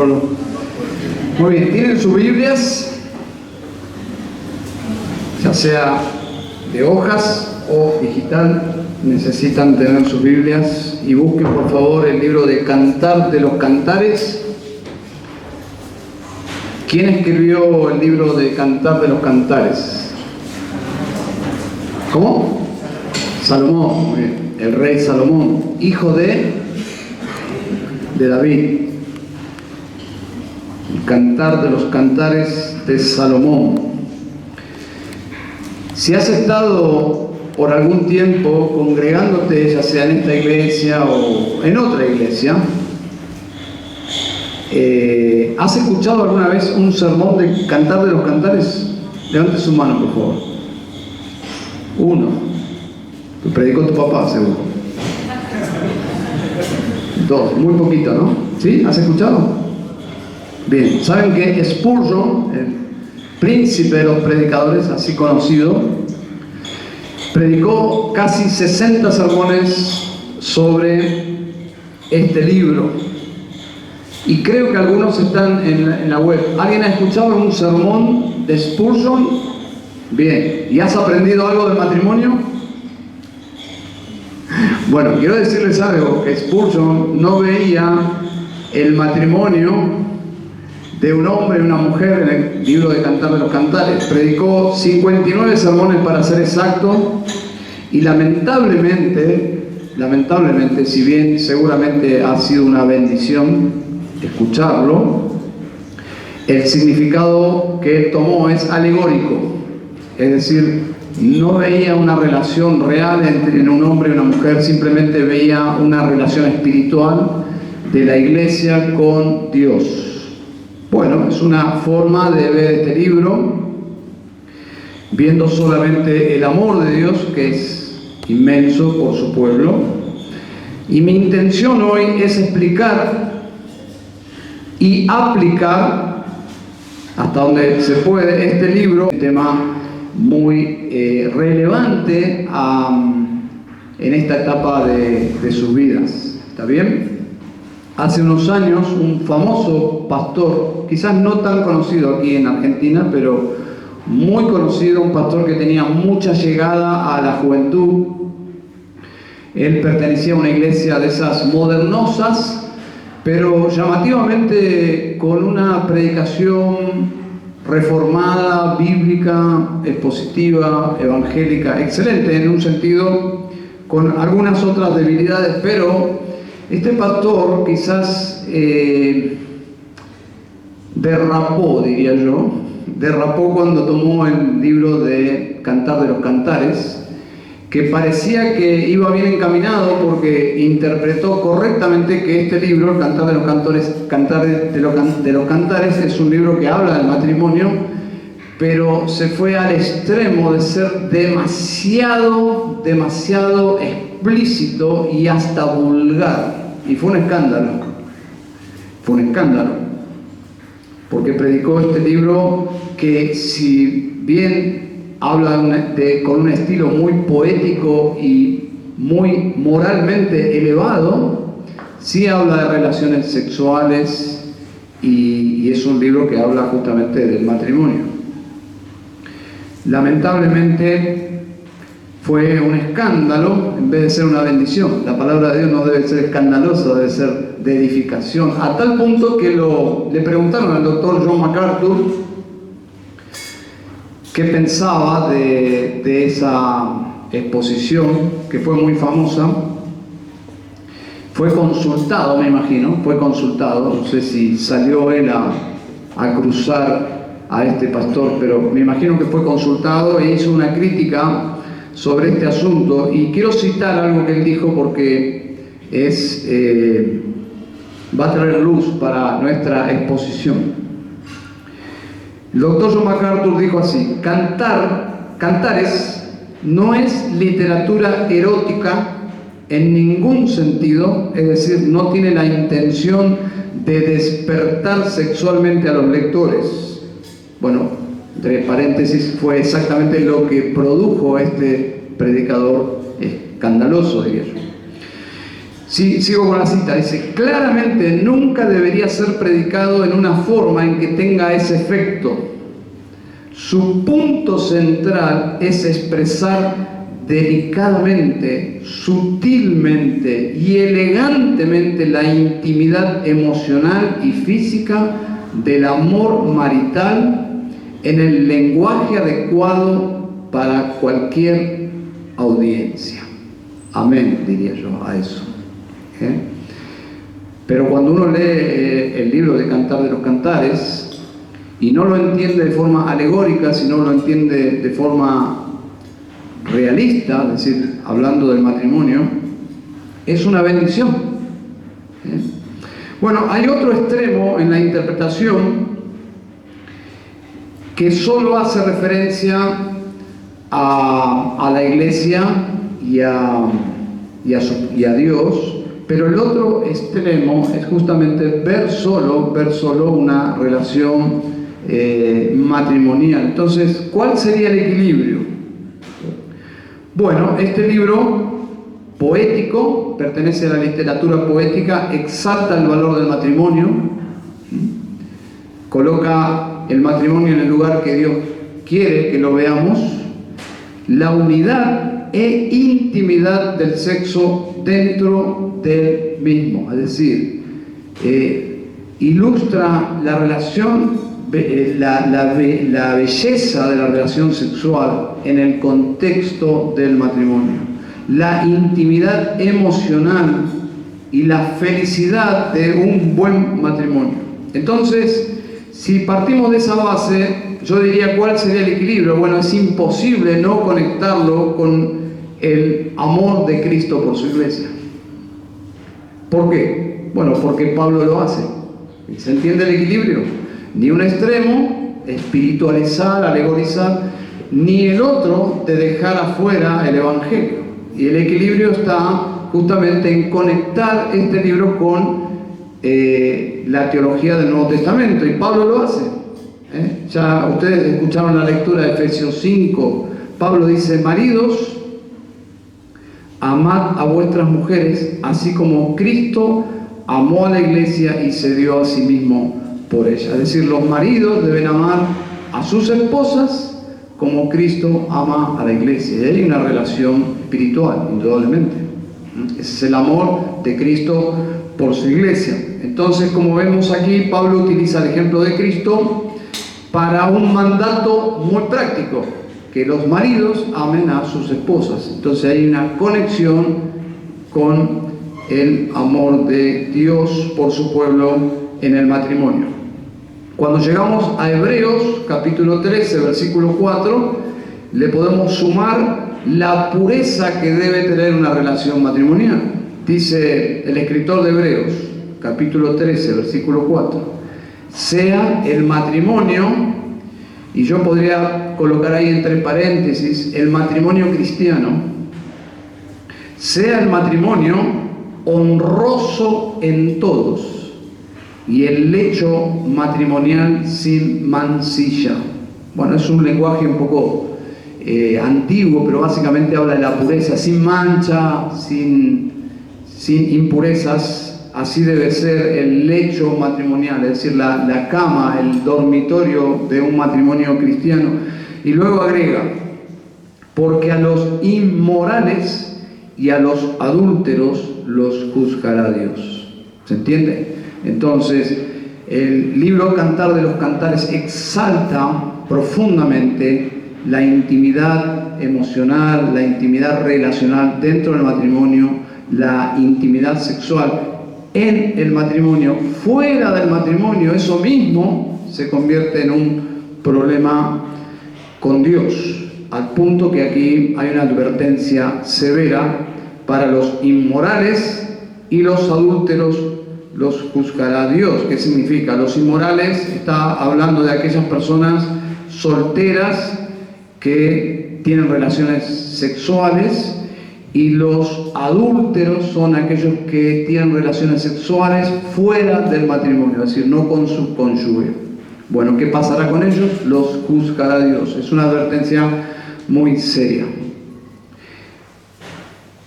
Muy bien, ¿tienen sus Biblias? Ya sea de hojas o digital, necesitan tener sus Biblias y busquen por favor el libro de Cantar de los Cantares. ¿Quién escribió el libro de Cantar de los Cantares? ¿Cómo? Salomón, muy bien. El rey Salomón, hijo de David. El Cantar de los Cantares de Salomón. Si has estado por algún tiempo congregándote, ya sea en esta iglesia o en otra iglesia, ¿has escuchado alguna vez un sermón de Cantar de los Cantares? Levante su mano, por favor. Uno. Lo predicó tu papá, seguro. Dos. Muy poquito, ¿no? ¿Sí? ¿Has escuchado? Bien. ¿Saben que Spurgeon, el príncipe de los predicadores, así conocido, predicó casi 60 sermones sobre este libro? Y creo que algunos están en la web. ¿Alguien ha escuchado algún sermón de Spurgeon? Bien. ¿Y has aprendido algo del matrimonio? Bueno, quiero decirles algo, que Spurgeon no veía el matrimonio de un hombre y una mujer en el libro de Cantar de los Cantares. Predicó 59 sermones para ser exacto, y lamentablemente, si bien seguramente ha sido una bendición escucharlo, el significado que él tomó es alegórico, es decir, no veía una relación real entre un hombre y una mujer, simplemente veía una relación espiritual de la iglesia con Dios. Bueno, es una forma de ver este libro, viendo solamente el amor de Dios, que es inmenso por su pueblo. Y mi intención hoy es explicar y aplicar, hasta donde se puede, este libro, un tema muy relevante en esta etapa de sus vidas. ¿Está bien? Hace unos años, un famoso pastor, quizás no tan conocido aquí en Argentina, pero muy conocido, un pastor que tenía mucha llegada a la juventud. Él pertenecía a una iglesia de esas modernosas, pero llamativamente con una predicación reformada, bíblica, expositiva, evangélica, excelente en un sentido, con algunas otras debilidades, pero este pastor quizás derrapó, diría yo, cuando tomó el libro de Cantar de los Cantares, que parecía que iba bien encaminado porque interpretó correctamente que este libro, el Cantar de los Cantares, es un libro que habla del matrimonio, pero se fue al extremo de ser demasiado explícito y hasta vulgar. Y fue un escándalo. Porque predicó este libro que, si bien habla con un estilo muy poético y muy moralmente elevado, sí habla de relaciones sexuales y es un libro que habla justamente del matrimonio. Lamentablemente fue un escándalo en vez de ser una bendición. La palabra de Dios no debe ser escandalosa, debe ser de edificación, a tal punto que le preguntaron al doctor John MacArthur qué pensaba de esa exposición, que fue muy famosa. Fue consultado, me imagino, no sé si salió él a cruzar a este pastor, pero me imagino que fue consultado e hizo una crítica sobre este asunto, y quiero citar algo que él dijo porque va a traer luz para nuestra exposición. El doctor John MacArthur dijo así: Cantares no es literatura erótica en ningún sentido, es decir, no tiene la intención de despertar sexualmente a los lectores. Bueno, entre paréntesis, fue exactamente lo que produjo este predicador escandaloso, diría yo. Sí, sigo con la cita, dice, claramente nunca debería ser predicado en una forma en que tenga ese efecto. Su punto central es expresar delicadamente, sutilmente y elegantemente la intimidad emocional y física del amor marital en el lenguaje adecuado para cualquier audiencia. Amén, diría yo a eso. Pero cuando uno lee el libro de Cantar de los Cantares y no lo entiende de forma alegórica, sino lo entiende de forma realista, es decir, hablando del matrimonio, es una bendición. Bueno, hay otro extremo en la interpretación que solo hace referencia a la iglesia y a Dios, pero el otro extremo es justamente ver solo una relación matrimonial. Entonces, ¿cuál sería el equilibrio? Bueno, este libro poético, pertenece a la literatura poética, exalta el valor del matrimonio, coloca el matrimonio en el lugar que Dios quiere que lo veamos, la unidad e intimidad del sexo dentro del mismo, es decir, ilustra la relación, la belleza de la relación sexual en el contexto del matrimonio, la intimidad emocional y la felicidad de un buen matrimonio. Entonces, si partimos de esa base, yo diría, ¿cuál sería el equilibrio? Bueno, es imposible no conectarlo con el amor de Cristo por su iglesia. ¿Por qué? Bueno, porque Pablo lo hace. ¿Se entiende el equilibrio? Ni un extremo, espiritualizar, alegorizar, ni el otro de dejar afuera el Evangelio. Y el equilibrio está justamente en conectar este libro con la teología del Nuevo Testamento, y Pablo lo hace. Ya ustedes escucharon la lectura de Efesios 5. Pablo dice: maridos, amad a vuestras mujeres, así como Cristo amó a la iglesia y se dio a sí mismo por ella. Es decir, los maridos deben amar a sus esposas como Cristo ama a la iglesia. Y hay una relación espiritual, indudablemente. Ese es el amor de Cristo por su iglesia. Entonces, como vemos aquí, Pablo utiliza el ejemplo de Cristo para un mandato muy práctico: que los maridos amen a sus esposas. Entonces hay una conexión con el amor de Dios por su pueblo en el matrimonio. Cuando llegamos a Hebreos capítulo 13, versículo 4, le podemos sumar la pureza que debe tener una relación matrimonial. Dice el escritor de Hebreos capítulo 13, versículo 4: sea el matrimonio, y yo podría colocar ahí entre paréntesis el matrimonio cristiano, sea el matrimonio honroso en todos, y el lecho matrimonial sin mancilla. Bueno, es un lenguaje un poco antiguo, pero básicamente habla de la pureza, sin mancha, sin impurezas. Así debe ser el lecho matrimonial, es decir, la cama, el dormitorio de un matrimonio cristiano. Y luego agrega: porque a los inmorales y a los adúlteros los juzgará Dios. ¿Se entiende? Entonces, el libro Cantar de los Cantares exalta profundamente la intimidad emocional, la intimidad relacional dentro del matrimonio, la intimidad sexual en el matrimonio. Fuera del matrimonio, eso mismo se convierte en un problema con Dios, al punto que aquí hay una advertencia severa: para los inmorales y los adúlteros los juzgará Dios. ¿Qué significa? Los inmorales, está hablando de aquellas personas solteras que tienen relaciones sexuales, y los adúlteros son aquellos que tienen relaciones sexuales fuera del matrimonio, es decir, no con su cónyuge. Bueno, ¿qué pasará con ellos? Los juzgará Dios. Es una advertencia muy seria.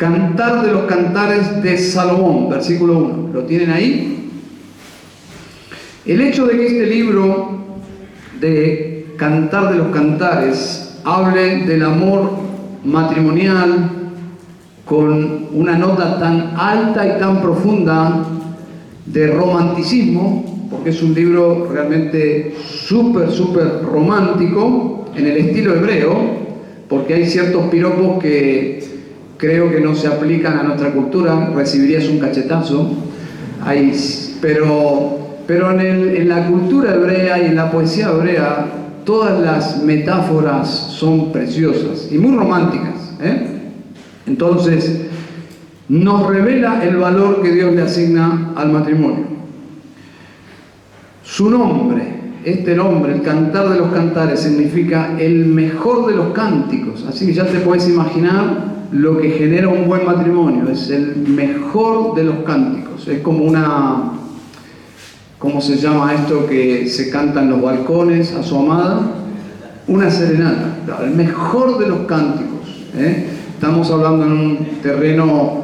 Cantar de los Cantares de Salomón, versículo 1. ¿Lo tienen ahí? El hecho de que este libro de Cantar de los Cantares hable del amor matrimonial con una nota tan alta y tan profunda de romanticismo, porque es un libro realmente súper romántico en el estilo hebreo, porque hay ciertos piropos que creo que no se aplican a nuestra cultura, recibirías un cachetazo, pero en la cultura hebrea y en la poesía hebrea, todas las metáforas son preciosas y muy románticas, ¿eh? Entonces, nos revela el valor que Dios le asigna al matrimonio. Su nombre, este nombre, el Cantar de los Cantares, significa el mejor de los cánticos. Así que ya te puedes imaginar lo que genera un buen matrimonio. Es el mejor de los cánticos. Es como una... ¿Cómo se llama esto que se canta en los balcones a su amada? Una serenata. Claro, el mejor de los cánticos, ¿eh? Estamos hablando en un terreno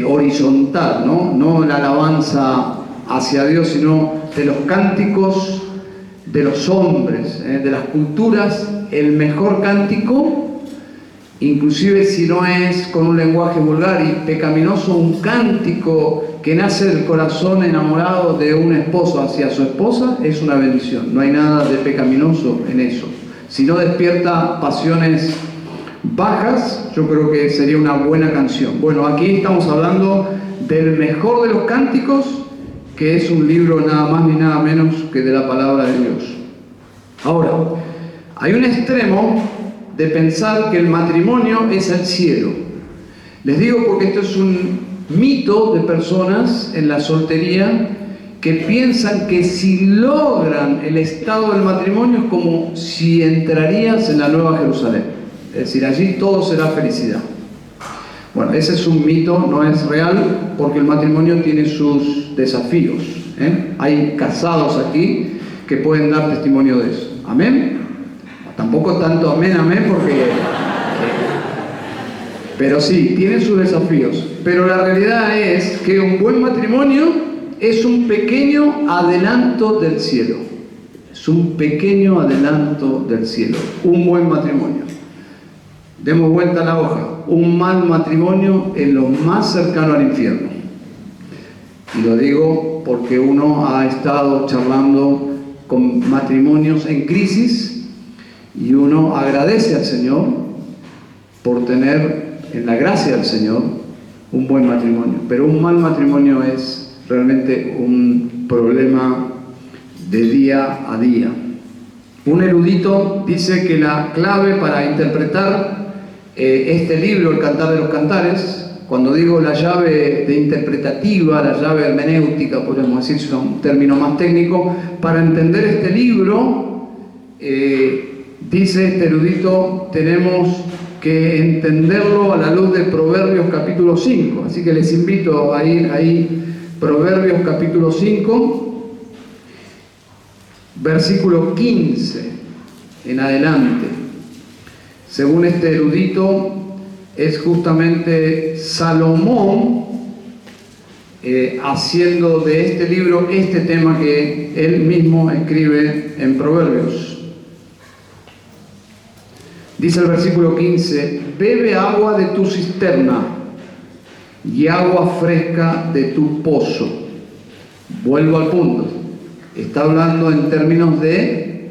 horizontal, ¿no? No la alabanza hacia Dios, sino de los cánticos de los hombres, de las culturas. El mejor cántico, inclusive si no es con un lenguaje vulgar y pecaminoso, un cántico que nace del corazón enamorado de un esposo hacia su esposa, es una bendición. No hay nada de pecaminoso en eso. Si no despierta pasiones bajas, yo creo que sería una buena canción. Bueno, aquí estamos hablando del mejor de los cánticos, que es un libro nada más ni nada menos que de la palabra de Dios. Ahora, hay un extremo de pensar que el matrimonio es el cielo. Les digo porque esto es un mito de personas en la soltería que piensan que si logran el estado del matrimonio es como si entrarías en la Nueva Jerusalén. Es decir, allí todo será felicidad. Bueno, ese es un mito, no es real, porque el matrimonio tiene sus desafíos, ¿eh? Hay casados aquí que pueden dar testimonio de eso. ¿Amén? Tampoco tanto amén, porque... pero sí, tiene sus desafíos. Pero la realidad es que un buen matrimonio es un pequeño adelanto del cielo. Es un pequeño adelanto del cielo. Un buen matrimonio. Demos vuelta a la hoja. Un mal matrimonio es lo más cercano al infierno. Y lo digo porque uno ha estado charlando con matrimonios en crisis y uno agradece al Señor por tener en la gracia del Señor un buen matrimonio. Pero un mal matrimonio es realmente un problema de día a día. Un erudito dice que la clave para interpretar este libro, el Cantar de los Cantares, cuando digo la llave de interpretativa, la llave hermenéutica, podemos decir, es un término más técnico, para entender este libro, dice este erudito, tenemos que entenderlo a la luz de Proverbios capítulo 5. Así que les invito a ir ahí, Proverbios capítulo 5, versículo 15 en adelante. Según este erudito, es justamente Salomón haciendo de este libro este tema que él mismo escribe en Proverbios. Dice el versículo 15, bebe agua de tu cisterna y agua fresca de tu pozo. Vuelvo al punto. Está hablando en términos de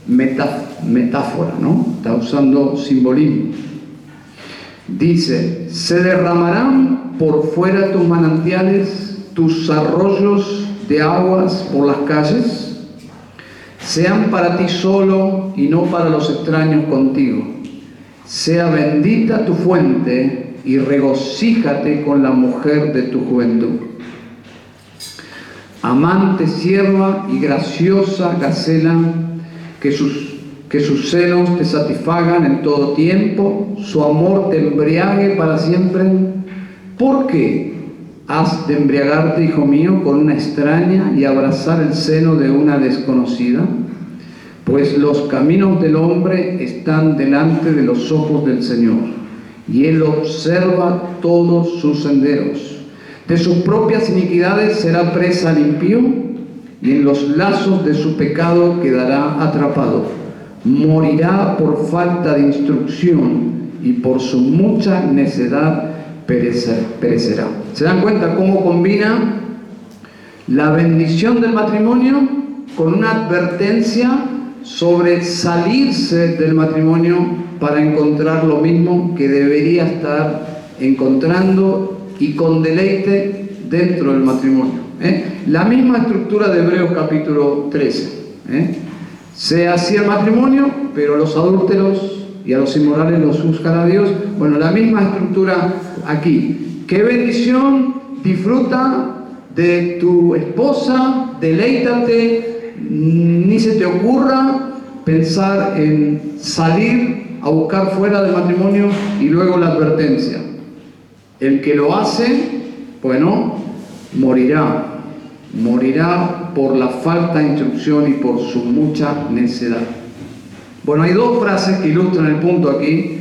metáfora, ¿no? Está usando simbolismo. Dice, se derramarán por fuera tus manantiales, tus arroyos de aguas por las calles, sean para ti solo y no para los extraños contigo. Sea bendita tu fuente y regocíjate con la mujer de tu juventud. Amante sierva y graciosa gacela, que sus senos te satisfagan en todo tiempo, su amor te embriague para siempre. ¿Por qué has de embriagarte, hijo mío, con una extraña y abrazar el seno de una desconocida? Pues los caminos del hombre están delante de los ojos del Señor, y él observa todos sus senderos. De sus propias iniquidades será presa el impío, y en los lazos de su pecado quedará atrapado. Morirá por falta de instrucción, y por su mucha necedad perecerá. ¿Se dan cuenta cómo combina la bendición del matrimonio con una advertencia sobre salirse del matrimonio para encontrar lo mismo que debería estar encontrando y con deleite dentro del matrimonio? La misma estructura de Hebreos capítulo 13. Se hacía el matrimonio, pero los adúlteros y a los inmorales los juzgará Dios. Bueno, la misma estructura aquí. ¡Qué bendición! Disfruta de tu esposa, deleítate, ni se te ocurra pensar en salir a buscar fuera del matrimonio. Y luego la advertencia: el que lo hace, bueno, morirá por la falta de instrucción y por su mucha necedad. Bueno, hay dos frases que ilustran el punto aquí.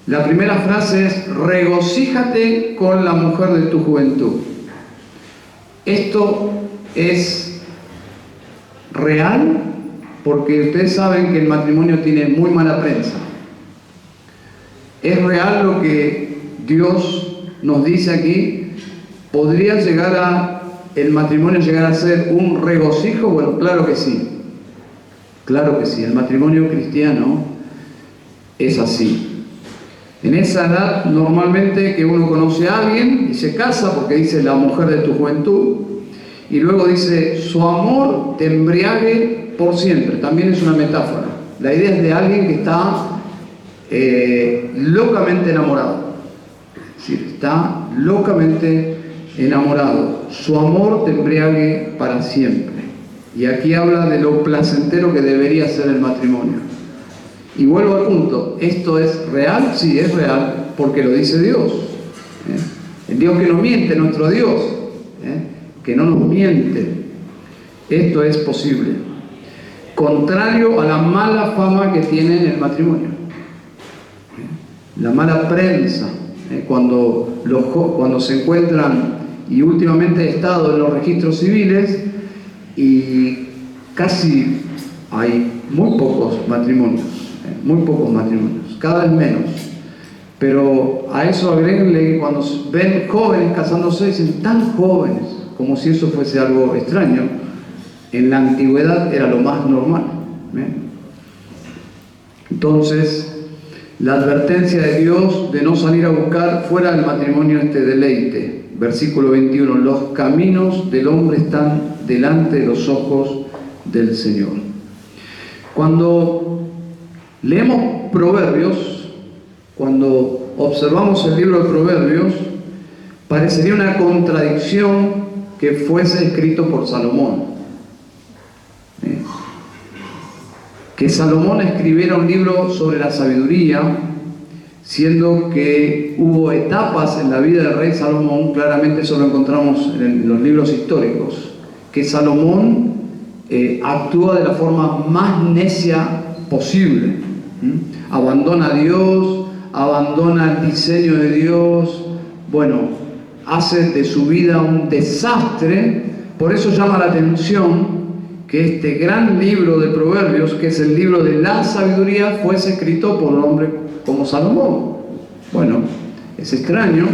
La primera frase es: regocíjate con la mujer de tu juventud. Esto es real porque ustedes saben que el matrimonio tiene muy mala prensa. Es real lo que Dios nos dice aquí. ¿Podría el matrimonio llegar a ser un regocijo? Bueno, claro que sí. Claro que sí. El matrimonio cristiano es así. En esa edad, normalmente, que uno conoce a alguien y se casa, porque dice la mujer de tu juventud, y luego dice su amor te embriague por siempre. También es una metáfora. La idea es de alguien que está locamente enamorado. Es decir, está locamente enamorado. Su amor te embriague para siempre. Y aquí habla de lo placentero que debería ser el matrimonio. Y vuelvo al punto: ¿esto es real? Sí, es real, porque lo dice Dios. El Dios que no miente, nuestro Dios, que no nos miente. Esto es posible. Contrario a la mala fama que tiene el matrimonio. La mala prensa, cuando se encuentran, y últimamente he estado en los registros civiles, y casi hay muy pocos matrimonios, cada vez menos. Pero a eso agréguenle que cuando ven jóvenes casándose, dicen tan jóvenes, como si eso fuese algo extraño. En la antigüedad era lo más normal. Entonces, la advertencia de Dios de no salir a buscar fuera del matrimonio este deleite. Versículo 21: los caminos del hombre están delante de los ojos del Señor. Cuando leemos Proverbios, cuando observamos el libro de Proverbios, parecería una contradicción que fuese escrito por Salomón. Que Salomón escribiera un libro sobre la sabiduría, siendo que hubo etapas en la vida del rey Salomón. Claramente eso lo encontramos en los libros históricos, que Salomón actúa de la forma más necia posible. Abandona a Dios, abandona el diseño de Dios, hace de su vida un desastre. Por eso llama la atención que este gran libro de Proverbios, que es el libro de la sabiduría, fuese escrito por un hombre como Salomón. Bueno, es extraño.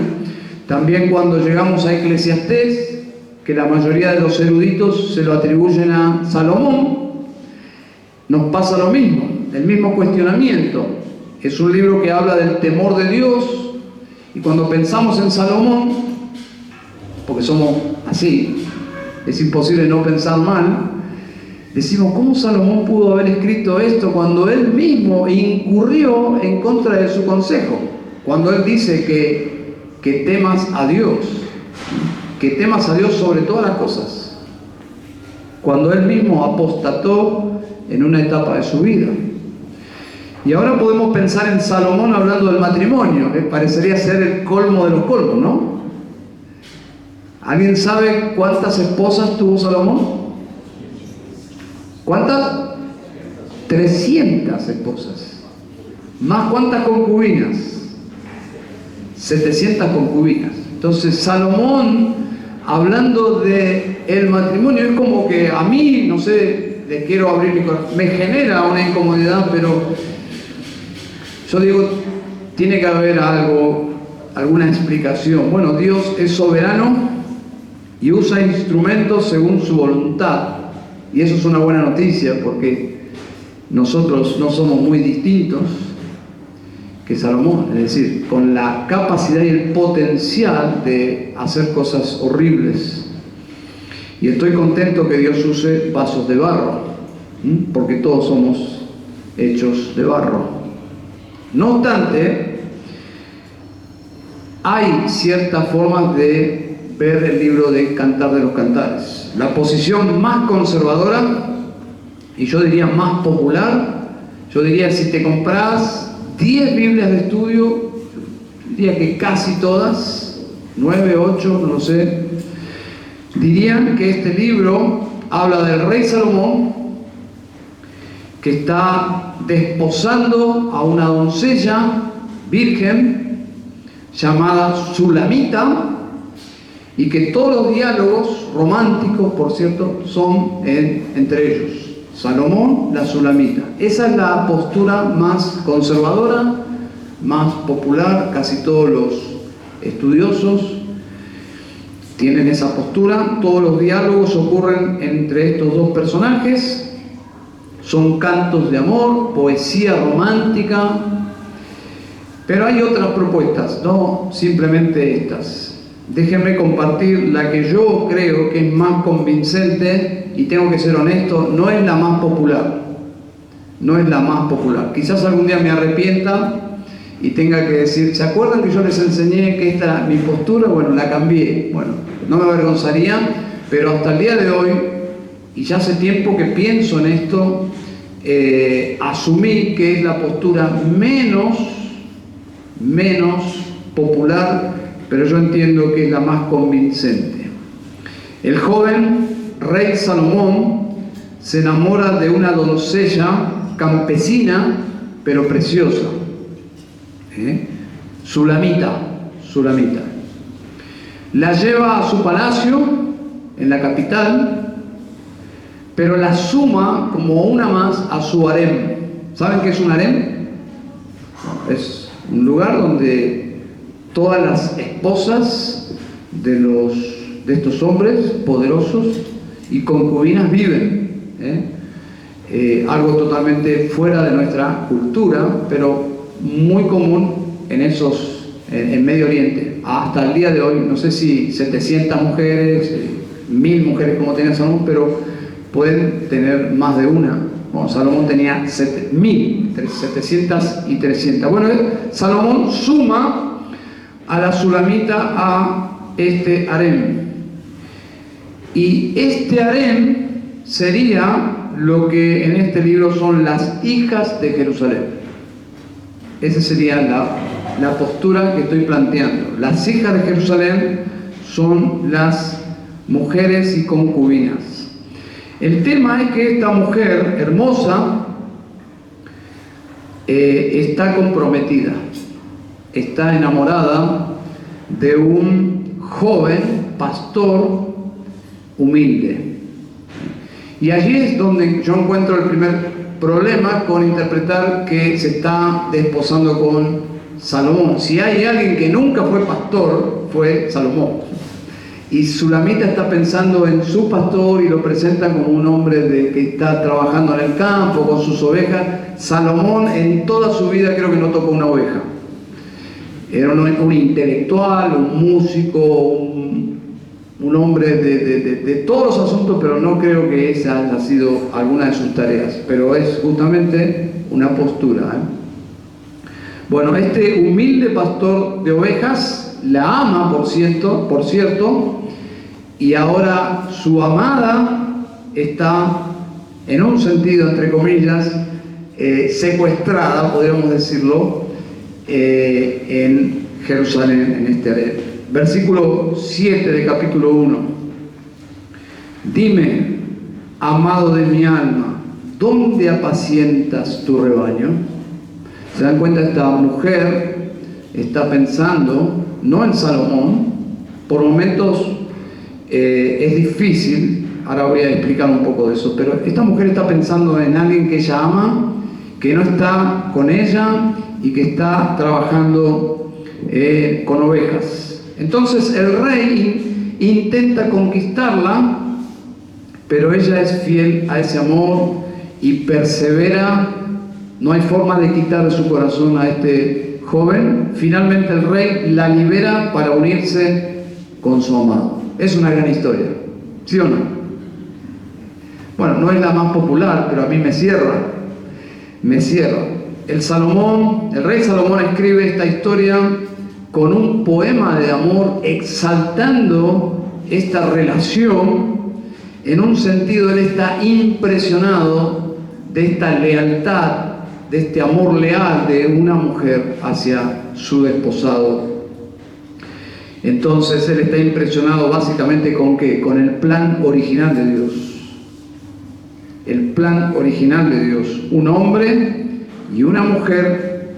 También cuando llegamos a Eclesiastés, que la mayoría de los eruditos se lo atribuyen a Salomón, nos pasa lo mismo, el mismo cuestionamiento. Es un libro que habla del temor de Dios, y cuando pensamos en Salomón, porque somos así, es imposible no pensar mal, decimos: ¿cómo Salomón pudo haber escrito esto cuando él mismo incurrió en contra de su consejo? Cuando él dice que temas a Dios, que temas a Dios sobre todas las cosas. Cuando él mismo apostató en una etapa de su vida. Y ahora podemos pensar en Salomón hablando del matrimonio, que parecería ser el colmo de los colmos, ¿no? ¿Alguien sabe cuántas esposas tuvo Salomón? ¿Cuántas? 300 esposas. ¿Más cuántas concubinas? 700 concubinas. Entonces Salomón, hablando de el matrimonio, es como que a mí, no sé, les quiero abrir mi corazón, me genera una incomodidad, pero yo digo, tiene que haber algo, alguna explicación. Bueno, Dios es soberano y usa instrumentos según su voluntad. Y eso es una buena noticia, porque nosotros no somos muy distintos que Salomón, es decir, con la capacidad y el potencial de hacer cosas horribles. Y estoy contento que Dios use vasos de barro, porque todos somos hechos de barro. No obstante, hay ciertas formas de ver el libro de Cantar de los Cantares. La posición más conservadora, y yo diría más popular, yo diría, si te compras 10 Biblias de estudio, diría que casi todas, 9, 8, no lo sé, dirían que este libro habla del rey Salomón, que está desposando a una doncella virgen llamada Sulamita, y que todos los diálogos románticos, por cierto, son entre ellos. Salomón, la Sulamita. Esa es la postura más conservadora, más popular. Casi todos los estudiosos tienen esa postura. Todos los diálogos ocurren entre estos dos personajes. Son cantos de amor, poesía romántica. Pero hay otras propuestas, no simplemente estas. Déjenme compartir la que yo creo que es más convincente, y tengo que ser honesto, no es la más popular. No es la más popular. Quizás algún día me arrepienta y tenga que decir, ¿se acuerdan que yo les enseñé que esta era mi postura? Bueno, la cambié. Bueno, no me avergonzaría, pero hasta el día de hoy, y ya hace tiempo que pienso en esto, asumí que es la postura menos popular, pero yo entiendo que es la más convincente. El joven rey Salomón se enamora de una doncella campesina, pero preciosa, Sulamita. La lleva a su palacio en la capital, pero la suma como una más a su harem. ¿Saben qué es un harem? Es un lugar donde todas las esposas de estos hombres poderosos y concubinas viven. Algo totalmente fuera de nuestra cultura, pero muy común en Medio Oriente. Hasta el día de hoy, no sé si 700 mujeres, 1000 mujeres como tenía Salomón, pero pueden tener más de una. Bueno, Salomón tenía 1000, entre 700 y 300. Bueno, Salomón suma a la Sulamita a este harem. Y este harem sería lo que en este libro son las hijas de Jerusalén. Esa sería la postura que estoy planteando. Las hijas de Jerusalén son las mujeres y concubinas. El tema es que esta mujer hermosa está comprometida, está enamorada de un joven pastor humilde. Y allí es donde yo encuentro el primer problema con interpretar que se está desposando con Salomón. Si hay alguien que nunca fue pastor, fue Salomón. Y Sulamita está pensando en su pastor y lo presenta como un hombre que está trabajando en el campo con sus ovejas. Salomón en toda su vida creo que no tocó una oveja. Era un intelectual, un músico, un hombre de todos los asuntos, pero no creo que esa haya sido alguna de sus tareas. Pero es justamente una postura. Bueno, este humilde pastor de ovejas la ama, por cierto, y ahora su amada está, en un sentido, entre comillas, secuestrada, podríamos decirlo, en Jerusalén, en este harem. Versículo 7 de capítulo 1. Dime, amado de mi alma, ¿dónde apacientas tu rebaño? ¿Se dan cuenta? Esta mujer está pensando, no en Salomón, por momentos es difícil, ahora voy a explicar un poco de eso, pero esta mujer está pensando en alguien que ella ama, que no está con ella y que está trabajando con ovejas. Entonces el rey intenta conquistarla, pero ella es fiel a ese amor y persevera. No hay forma de quitar de su corazón a este joven. Finalmente el rey la libera para unirse con su amado. Es una gran historia, ¿sí o no? Bueno, no es la más popular, pero a mí me cierra. El rey Salomón escribe esta historia con un poema de amor exaltando esta relación. En un sentido, él está impresionado de esta lealtad, de este amor leal de una mujer hacia su desposado. Entonces, él está impresionado básicamente ¿con qué? Con el plan original de Dios. El plan original de Dios. Un hombre y una mujer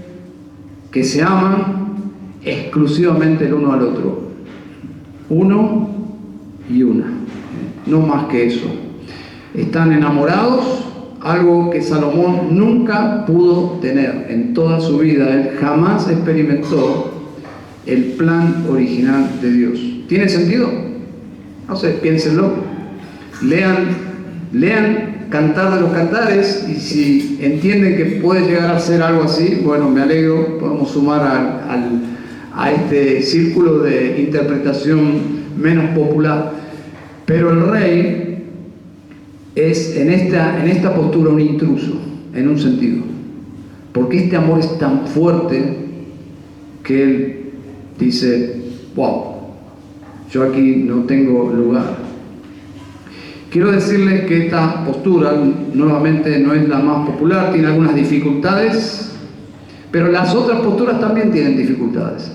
que se aman exclusivamente el uno al otro. Uno y una. No más que eso. Están enamorados, algo que Salomón nunca pudo tener en toda su vida. Él jamás experimentó el plan original de Dios. ¿Tiene sentido? No sé, piénsenlo. Lean Cantar de los Cantares, y si entienden que puede llegar a ser algo así, bueno, me alegro, podemos sumar a este círculo de interpretación menos popular. Pero el rey es en esta postura un intruso, en un sentido, porque este amor es tan fuerte que él dice, wow, yo aquí no tengo lugar. Quiero decirles que esta postura, nuevamente, no es la más popular, tiene algunas dificultades, pero las otras posturas también tienen dificultades.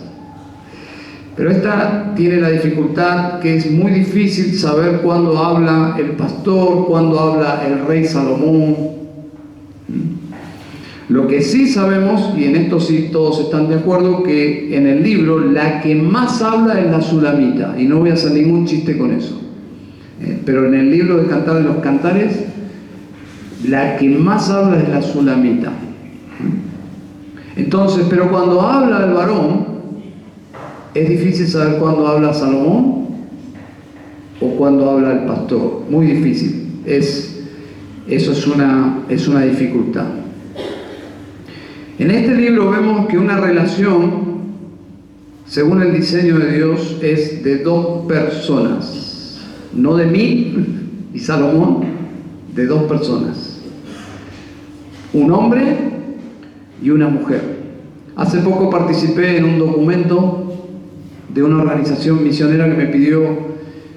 Pero esta tiene la dificultad que es muy difícil saber cuándo habla el pastor, cuándo habla el rey Salomón. Lo que sí sabemos, y en esto sí todos están de acuerdo, que en el libro la que más habla es la Sulamita, y no voy a hacer ningún chiste con eso. Pero en el libro de Cantar de los Cantares, la que más habla es la Sulamita. Entonces, pero cuando habla el varón, es difícil saber cuándo habla Salomón o cuándo habla el pastor. Muy difícil. Eso es una dificultad. En este libro vemos que una relación, según el diseño de Dios, es de dos personas. No de mí y Salomón, de dos personas. Un hombre y una mujer. Hace poco participé en un documento de una organización misionera que me pidió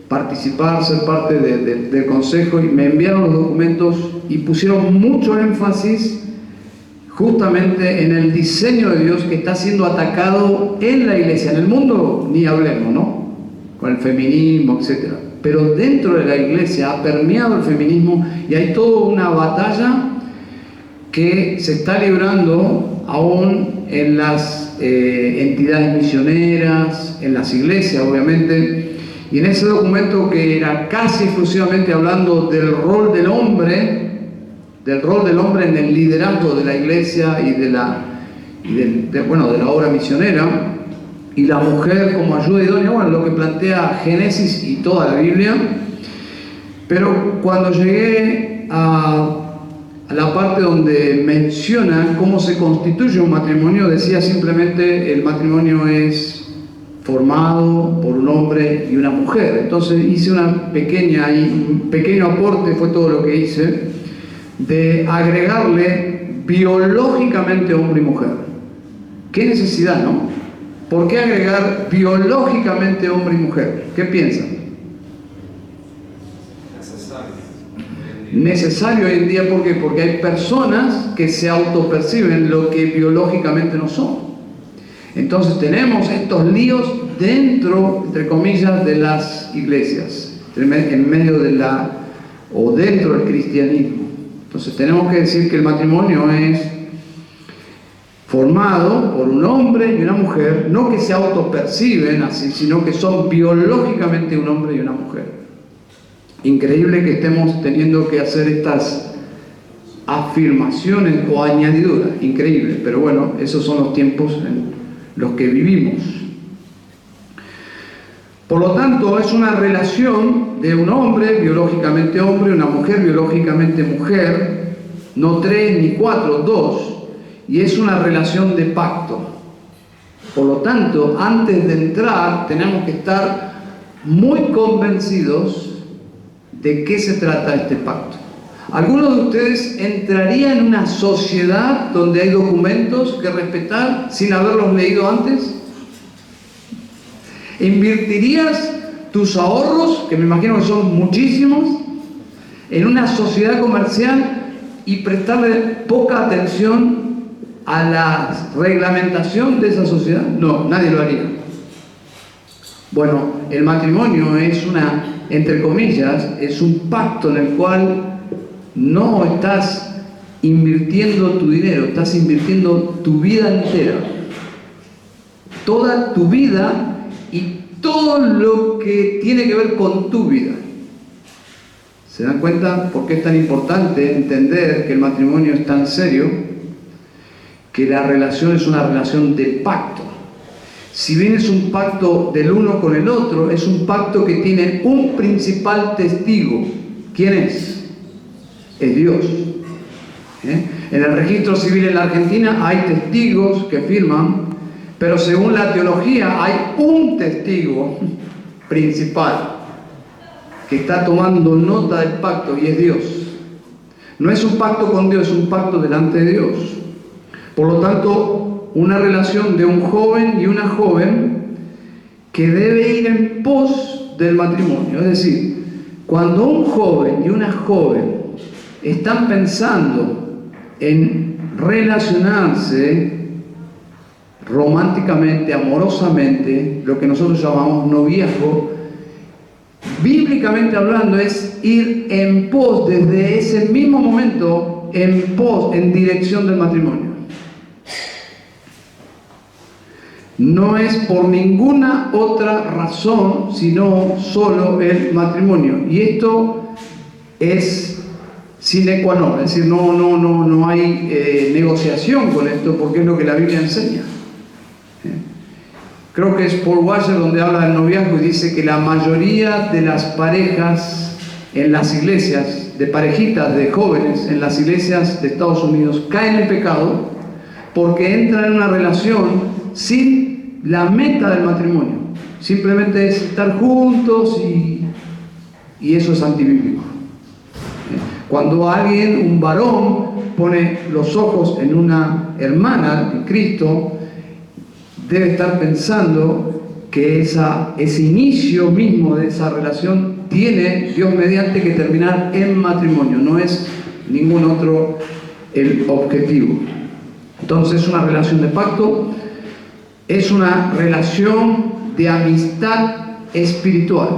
participar, ser parte del consejo, y me enviaron los documentos y pusieron mucho énfasis justamente en el diseño de Dios que está siendo atacado en la iglesia. En el mundo ni hablemos, ¿no? Con el feminismo, etc. Pero dentro de la iglesia ha permeado el feminismo y hay toda una batalla que se está librando aún en las entidades misioneras, en las iglesias obviamente, y en ese documento que era casi exclusivamente hablando del rol del hombre en el liderazgo de la iglesia y de la obra misionera, y la mujer como ayuda idónea, bueno, lo que plantea Génesis y toda la Biblia. Pero cuando llegué a la parte donde menciona cómo se constituye un matrimonio, decía simplemente el matrimonio es formado por un hombre y una mujer. Entonces hice un pequeño aporte, fue todo lo que hice, de agregarle biológicamente hombre y mujer. ¿Qué necesidad, no? ¿Por qué agregar biológicamente hombre y mujer? ¿Qué piensan? Necesario hoy en día, ¿por qué? Porque hay personas que se autoperciben lo que biológicamente no son. Entonces tenemos estos líos dentro, entre comillas, de las iglesias, en medio o dentro del cristianismo. Entonces tenemos que decir que el matrimonio es formado por un hombre y una mujer, no que se autoperciben así, sino que son biológicamente un hombre y una mujer. Increíble que estemos teniendo que hacer estas afirmaciones o añadiduras, increíble, pero bueno, esos son los tiempos en los que vivimos. Por lo tanto, es una relación de un hombre, biológicamente hombre, una mujer, biológicamente mujer, no 3 ni 4, 2, y es una relación de pacto. Por lo tanto, antes de entrar, tenemos que estar muy convencidos de qué se trata este pacto. ¿Algunos de ustedes entrarían en una sociedad donde hay documentos que respetar sin haberlos leído antes? ¿Invertirías tus ahorros, que me imagino que son muchísimos, en una sociedad comercial y prestarle poca atención a la reglamentación de esa sociedad? No, nadie lo haría. Bueno, el matrimonio es entre comillas, es un pacto en el cual no estás invirtiendo tu dinero, estás invirtiendo tu vida entera. Toda tu vida y todo lo que tiene que ver con tu vida. ¿Se dan cuenta por qué es tan importante entender que el matrimonio es tan serio? Que la relación es una relación de pacto. Si bien es un pacto del uno con el otro, es un pacto que tiene un principal testigo. ¿Quién es? Es Dios. En el registro civil en la Argentina hay testigos que firman, pero según la teología hay un testigo principal que está tomando nota del pacto y es Dios. No es un pacto con Dios, es un pacto delante de Dios. Por lo tanto, una relación de un joven y una joven que debe ir en pos del matrimonio. Es decir, cuando un joven y una joven están pensando en relacionarse románticamente, amorosamente, lo que nosotros llamamos noviazgo, bíblicamente hablando es ir en pos desde ese mismo momento, en dirección del matrimonio. No es por ninguna otra razón, sino solo el matrimonio. Y esto es sine qua non, es decir, no hay negociación con esto, porque es lo que la Biblia enseña. Creo que es Paul Washer donde habla del noviazgo y dice que la mayoría de las parejas en las iglesias, de parejitas de jóvenes en las iglesias de Estados Unidos, caen en pecado porque entran en una relación sin la meta del matrimonio. Simplemente es estar juntos y eso es antibíblico. Cuando alguien, un varón, pone los ojos en una hermana de Cristo, debe estar pensando que ese inicio mismo de esa relación tiene, Dios mediante, que terminar en matrimonio. No es ningún otro el objetivo. Entonces es una relación de pacto, es una relación de amistad espiritual.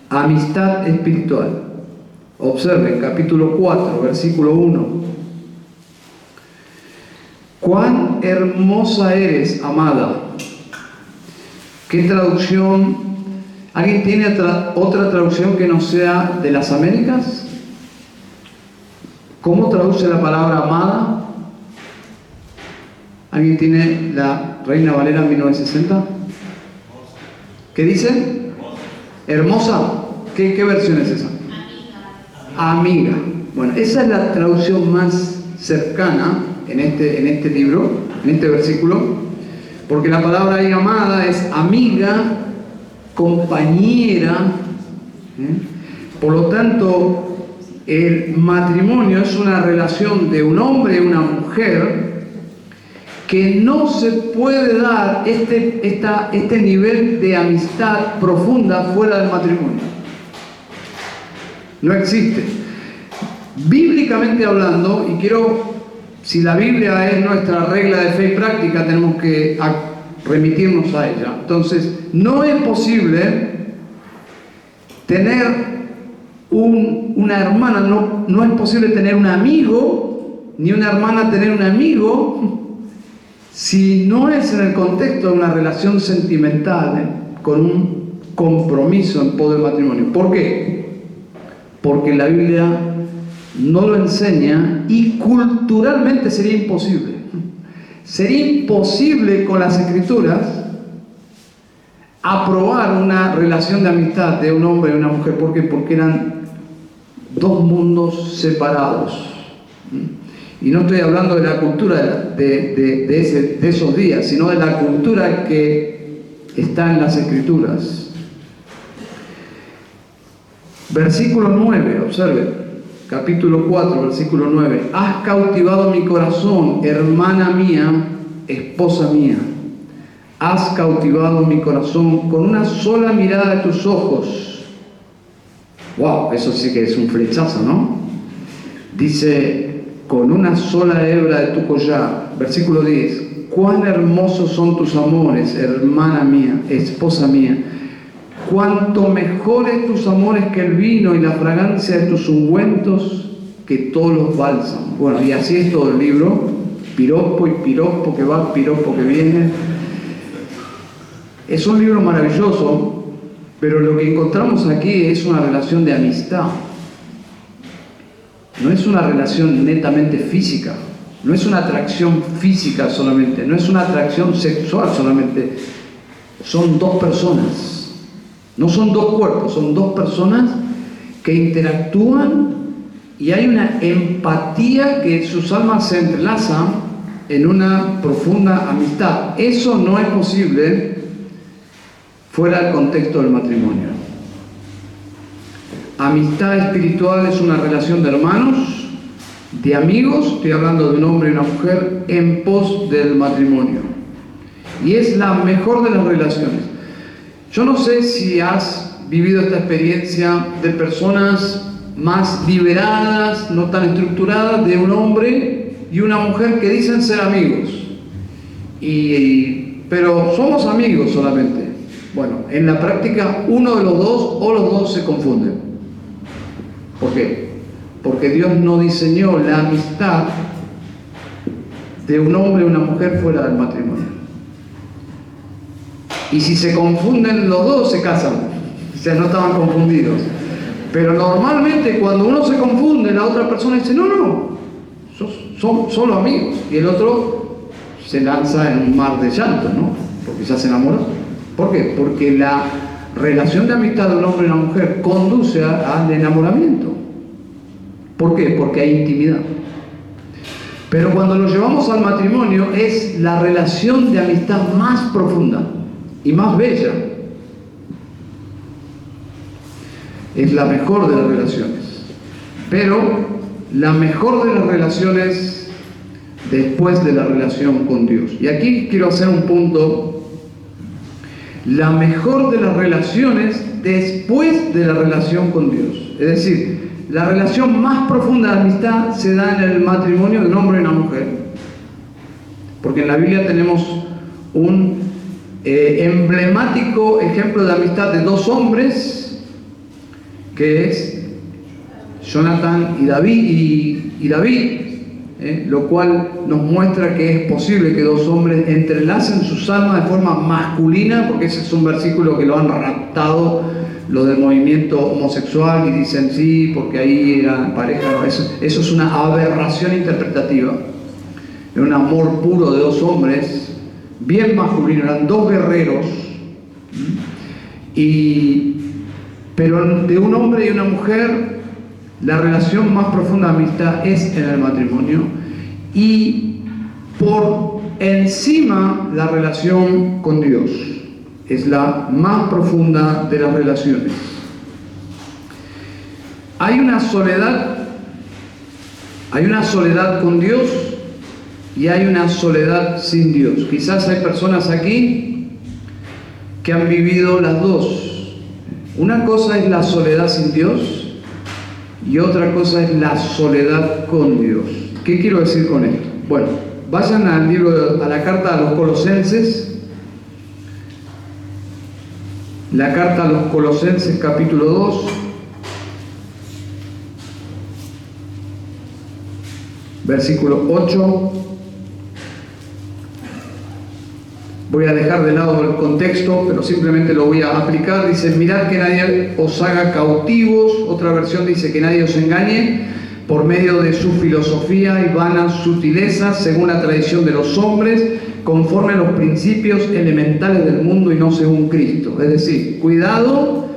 Amistad espiritual. Observen, capítulo 4, versículo 1. ¡Cuán hermosa eres, amada! ¿Qué traducción? ¿Alguien tiene otra traducción que no sea de las Américas? ¿Cómo traduce la palabra amada? ¿Alguien tiene la Reina Valera 1960? ¿Qué dice? ¿Hermosa? ¿Qué versión es esa? Amiga. Bueno, esa es la traducción más cercana en este libro, en este versículo, porque la palabra ahí amada es amiga, compañera. Por lo tanto, el matrimonio es una relación de un hombre y una mujer que no se puede dar este nivel de amistad profunda fuera del matrimonio. No existe. Bíblicamente hablando, y si la Biblia es nuestra regla de fe y práctica, tenemos que remitirnos a ella. Entonces, no es posible tener una hermana, no es posible tener un amigo, ni una hermana tener un amigo si no es en el contexto de una relación sentimental, con un compromiso en pos del matrimonio. ¿Por qué? Porque la Biblia no lo enseña y culturalmente sería imposible. Sería imposible con las Escrituras aprobar una relación de amistad de un hombre y una mujer. ¿Por qué? Porque eran dos mundos separados. Y no estoy hablando de la cultura de esos días, sino de la cultura que está en las Escrituras. Versículo 9, observen, capítulo 4, versículo 9. Has cautivado mi corazón, hermana mía, esposa mía. Has cautivado mi corazón con una sola mirada de tus ojos. Wow, eso sí que es un flechazo, ¿no? Dice, con una sola hebra de tu collar. Versículo 10. Cuán hermosos son tus amores, hermana mía, esposa mía. Cuánto mejores tus amores que el vino y la fragancia de tus ungüentos que todos los bálsamos. Bueno, y así es todo el libro. Piropo y piropo que va, piropo que viene. Es un libro maravilloso, pero lo que encontramos aquí es una relación de amistad. No es una relación netamente física, no es una atracción física solamente, no es una atracción sexual solamente. Son dos personas. No son dos cuerpos, son dos personas que interactúan y hay una empatía que sus almas se entrelazan en una profunda amistad. Eso no es posible fuera del contexto del matrimonio. Amistad espiritual es una relación de hermanos, de amigos, estoy hablando de un hombre y una mujer, en pos del matrimonio. Y es la mejor de las relaciones. Yo no sé si has vivido esta experiencia de personas más liberadas, no tan estructuradas, de un hombre y una mujer que dicen ser amigos. Pero somos amigos solamente. Bueno, en la práctica uno de los dos o los dos se confunden. ¿Por qué? Porque Dios no diseñó la amistad de un hombre y una mujer fuera del matrimonio. Y si se confunden los dos, se casan. O sea, no estaban confundidos. Pero normalmente cuando uno se confunde, la otra persona dice, no, son solo amigos. Y el otro se lanza en un mar de llanto, ¿no? Porque ya se enamoró. ¿Por qué? Porque la relación de amistad de un hombre y una mujer conduce al enamoramiento. ¿Por qué? Porque hay intimidad. Pero cuando lo llevamos al matrimonio es la relación de amistad más profunda y más bella. Es la mejor de las relaciones. Pero la mejor de las relaciones después de la relación con Dios. Y aquí quiero hacer un punto. La mejor de las relaciones después de la relación con Dios. Es decir, la relación más profunda de amistad se da en el matrimonio de un hombre y una mujer. Porque en la Biblia tenemos un emblemático ejemplo de amistad de dos hombres, que es Jonathan y David, lo cual nos muestra que es posible que dos hombres entrelacen sus almas de forma masculina, porque ese es un versículo que lo han raptado los del movimiento homosexual y dicen sí, porque ahí eran pareja. Eso es una aberración interpretativa. Era un amor puro de dos hombres, bien masculino, eran dos guerreros, pero de un hombre y una mujer, la relación más profunda de amistad es en el matrimonio, y por encima la relación con Dios es la más profunda de las relaciones. Hay una soledad con Dios y hay una soledad sin Dios. Quizás hay personas aquí que han vivido las dos. Una cosa es la soledad sin Dios y otra cosa es la soledad con Dios. ¿Qué quiero decir con esto? Bueno, vayan a la carta a los Colosenses. La carta a los Colosenses, capítulo 2, versículo 8. Voy a dejar de lado el contexto, pero simplemente lo voy a aplicar. Dice, mirad que nadie os haga cautivos. Otra versión dice que nadie os engañe por medio de su filosofía y vanas sutilezas, según la tradición de los hombres, conforme a los principios elementales del mundo y no según Cristo. Es decir, cuidado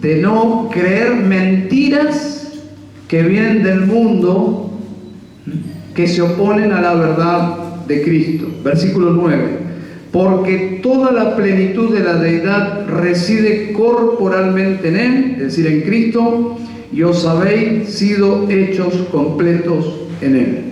de no creer mentiras que vienen del mundo, que se oponen a la verdad de Cristo. Versículo 9. Porque toda la plenitud de la deidad reside corporalmente en Él, es decir, en Cristo, y os habéis sido hechos completos en Él.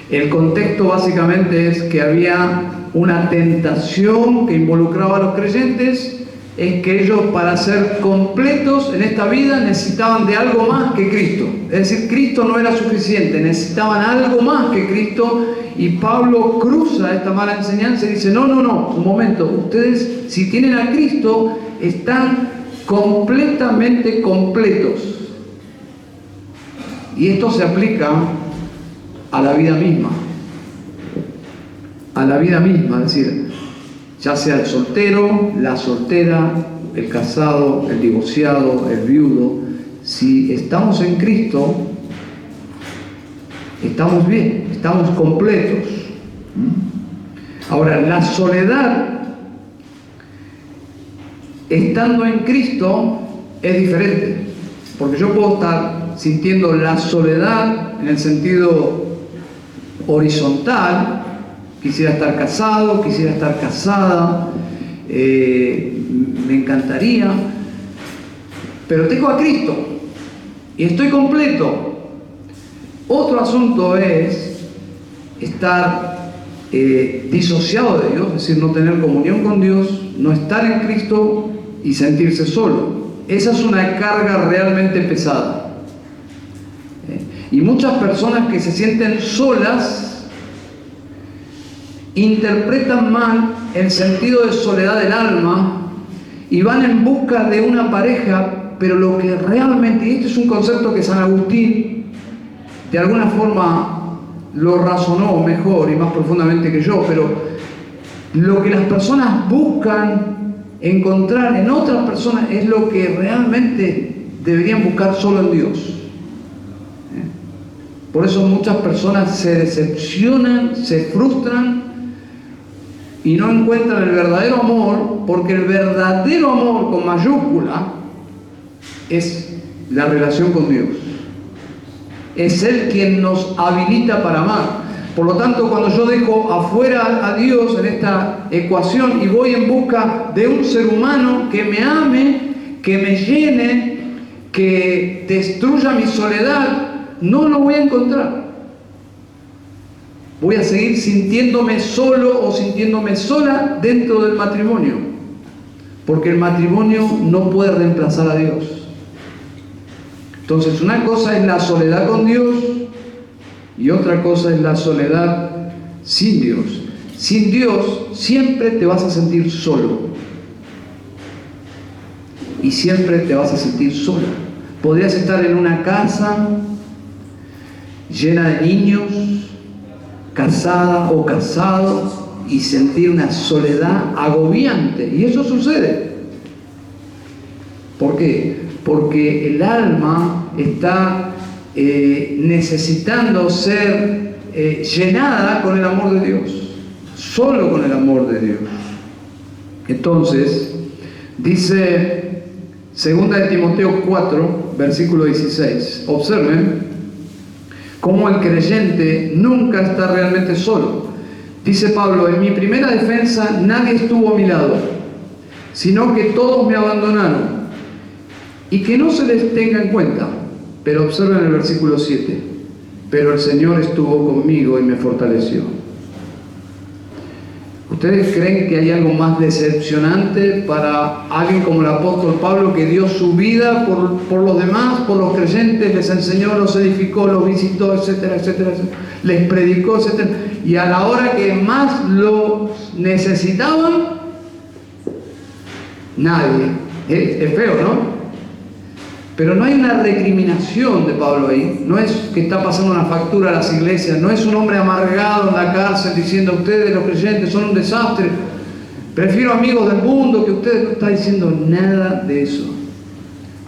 El contexto básicamente es que había una tentación que involucraba a los creyentes, es que ellos para ser completos en esta vida necesitaban de algo más que Cristo. Es decir, Cristo no era suficiente, necesitaban algo más que Cristo. Y Pablo cruza esta mala enseñanza y dice, no, un momento, ustedes si tienen a Cristo están completamente completos. Y esto se aplica a la vida misma. A la vida misma, es decir, ya sea el soltero, la soltera, el casado, el divorciado, el viudo, si estamos en Cristo, estamos bien, estamos completos. Ahora, la soledad, estando en Cristo, es diferente. Porque yo puedo estar sintiendo la soledad en el sentido horizontal, quisiera estar casado, quisiera estar casada, me encantaría, pero tengo a Cristo y estoy completo. Otro asunto es estar disociado de Dios, es decir, no tener comunión con Dios, no estar en Cristo y sentirse solo. Esa es una carga realmente pesada. Y muchas personas que se sienten solas interpretan mal el sentido de soledad del alma y van en busca de una pareja, pero lo que realmente, y este es un concepto que San Agustín de alguna forma lo razonó mejor y más profundamente que yo, pero lo que las personas buscan encontrar en otras personas es lo que realmente deberían buscar solo en Dios. Por eso muchas personas se decepcionan, se frustran y no encuentran el verdadero amor, porque el verdadero amor con mayúscula es la relación con Dios. Es Él quien nos habilita para amar. Por lo tanto, cuando yo dejo afuera a Dios en esta ecuación y voy en busca de un ser humano que me ame, que me llene, que destruya mi soledad, no lo voy a encontrar. Voy a seguir sintiéndome solo o sintiéndome sola dentro del matrimonio, porque el matrimonio no puede reemplazar a Dios. Entonces, una cosa es la soledad con Dios y otra cosa es la soledad sin Dios. Sin Dios siempre te vas a sentir solo y siempre te vas a sentir sola. Podrías estar en una casa llena de niños, casada o casado, y sentir una soledad agobiante. Y eso sucede. ¿Por qué? Porque el alma está necesitando ser llenada con el amor de Dios, solo con el amor de Dios. Entonces, dice 2 de Timoteo 4, versículo 16, observen cómo el creyente nunca está realmente solo. Dice Pablo, en mi primera defensa nadie estuvo a mi lado, sino que todos me abandonaron, y que no se les tenga en cuenta. Pero observen el versículo 7, pero el Señor estuvo conmigo y me fortaleció. ¿Ustedes creen que hay algo más decepcionante para alguien como el apóstol Pablo, que dio su vida por los demás, por los creyentes, les enseñó, los edificó, los visitó, etcétera, etcétera, etcétera, les predicó, etcétera, y a la hora que más los necesitaban, nadie? Es feo, ¿no? Pero no hay una recriminación de Pablo ahí, no es que está pasando una factura a las iglesias, no es un hombre amargado en la cárcel diciendo ustedes los creyentes son un desastre. prefiero amigos del mundo que ustedes. No está diciendo nada de eso.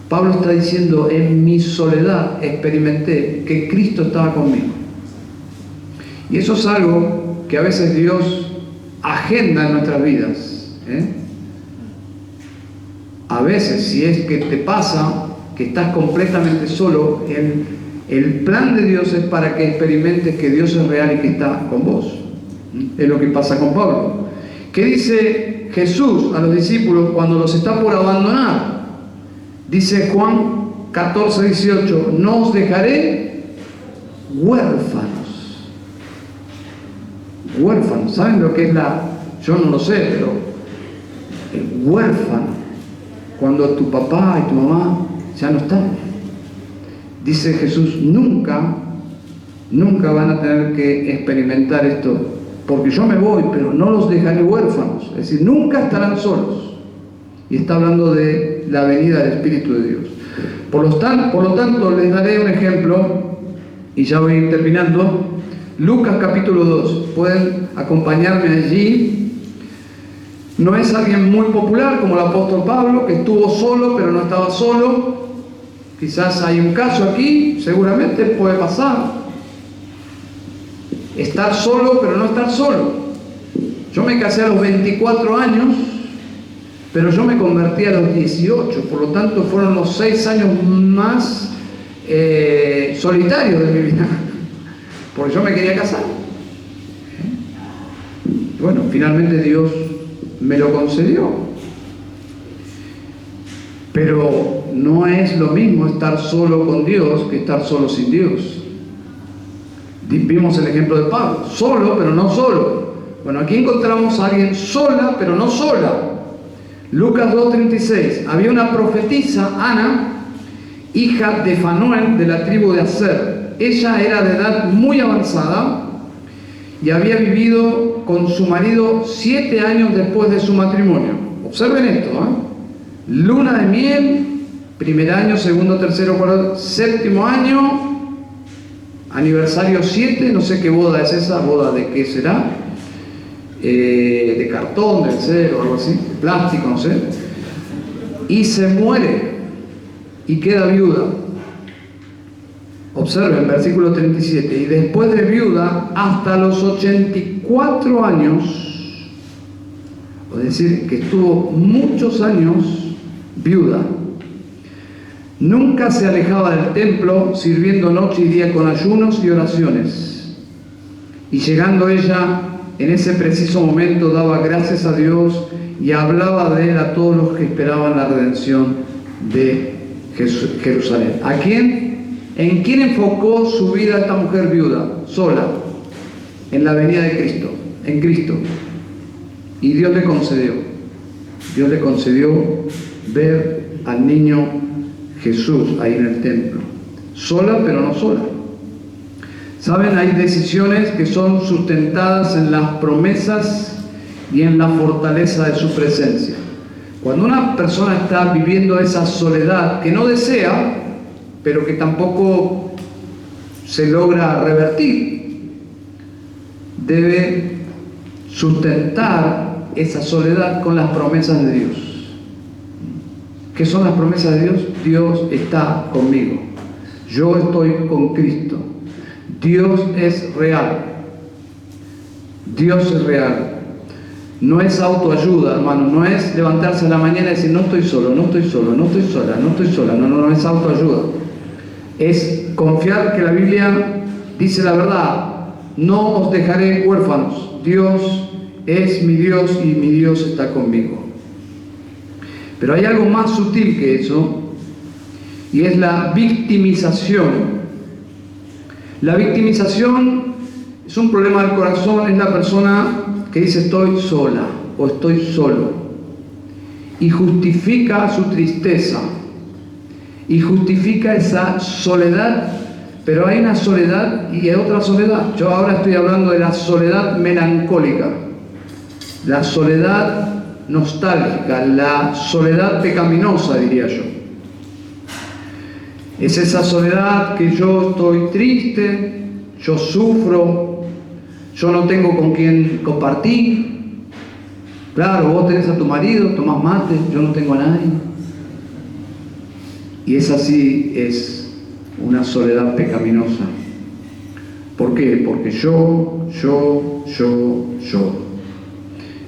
Pablo está diciendo, en mi soledad experimenté que Cristo estaba conmigo. Y eso es algo que a veces Dios agenda en nuestras vidas. A veces, si es que te pasa que estás completamente solo, el plan de Dios es para que experimentes que Dios es real y que está con vos. Es lo que pasa con Pablo. ¿Qué dice Jesús a los discípulos cuando los está por abandonar? Dice Juan 14, 18, no os dejaré huérfanos. Huérfanos, ¿saben lo que es yo no lo sé, pero el huérfano, cuando tu papá y tu mamá ya no están? Dice Jesús, nunca van a tener que experimentar esto, porque yo me voy, pero no los dejaré huérfanos. Es decir, nunca estarán solos. Y está hablando de la venida del Espíritu de Dios. Por lo tanto, les daré un ejemplo, y ya voy a ir terminando. Lucas capítulo 2, pueden acompañarme allí. No es alguien muy popular como el apóstol Pablo, que estuvo solo, pero no estaba solo. Quizás hay un caso aquí, seguramente puede pasar. Estar solo, pero no estar solo. Yo me casé a los 24 años, pero yo me convertí a los 18, por lo tanto fueron los 6 años más solitarios de mi vida, porque yo me quería casar. Bueno, finalmente Dios me lo concedió. Pero no es lo mismo estar solo con Dios que estar solo sin Dios. Vimos el ejemplo de Pablo, solo pero no solo. Bueno, aquí encontramos a alguien sola pero no sola. Lucas 2:36, había una profetisa, Ana, hija de Fanuel de la tribu de Aser. Ella era de edad muy avanzada y había vivido con su marido 7 años después de su matrimonio. Observen esto, luna de miel, primer año, segundo, tercero, cuarto, séptimo año, aniversario 7, no sé qué boda es esa, boda de qué será, de cartón, debe ser, o algo así, de plástico, no sé, y se muere y queda viuda. Observen, versículo 37, y después de viuda hasta los 84 años, es decir, que estuvo muchos años viuda, nunca se alejaba del templo, sirviendo noche y día con ayunos y oraciones. Y llegando ella, en ese preciso momento daba gracias a Dios y hablaba de él a todos los que esperaban la redención de Jerusalén. ¿A quién? ¿En quién enfocó su vida esta mujer viuda? Sola. En la venida de Cristo. En Cristo. Y Dios le concedió. Dios le concedió ver al niño Jesús ahí en el templo. Sola, pero no sola. Saben, hay decisiones que son sustentadas en las promesas y en la fortaleza de su presencia. Cuando una persona está viviendo esa soledad que no desea, pero que tampoco se logra revertir, debe sustentar esa soledad con las promesas de Dios. ¿Qué son las promesas de Dios? Dios está conmigo. Yo estoy con Cristo. Dios es real. Dios es real. No es autoayuda, hermano. No es levantarse a la mañana y decir, no estoy solo, no estoy solo, no estoy sola, no estoy sola. No es autoayuda. Es confiar que la Biblia dice la verdad. No os dejaré huérfanos. Dios es mi Dios y mi Dios está conmigo. Pero hay algo más sutil que eso, y es la victimización. La victimización es un problema del corazón, es la persona que dice estoy sola o estoy solo y justifica su tristeza y justifica esa soledad, pero hay una soledad y hay otra soledad. Yo ahora estoy hablando de la soledad melancólica, la soledad nostálgica, la soledad pecaminosa, diría yo. Es esa soledad que yo estoy triste, yo sufro, yo no tengo con quién compartir, Claro, vos tenés a tu marido, tomás mate, yo no tengo a nadie. Y es así, es una soledad pecaminosa. ¿Por qué? Porque yo.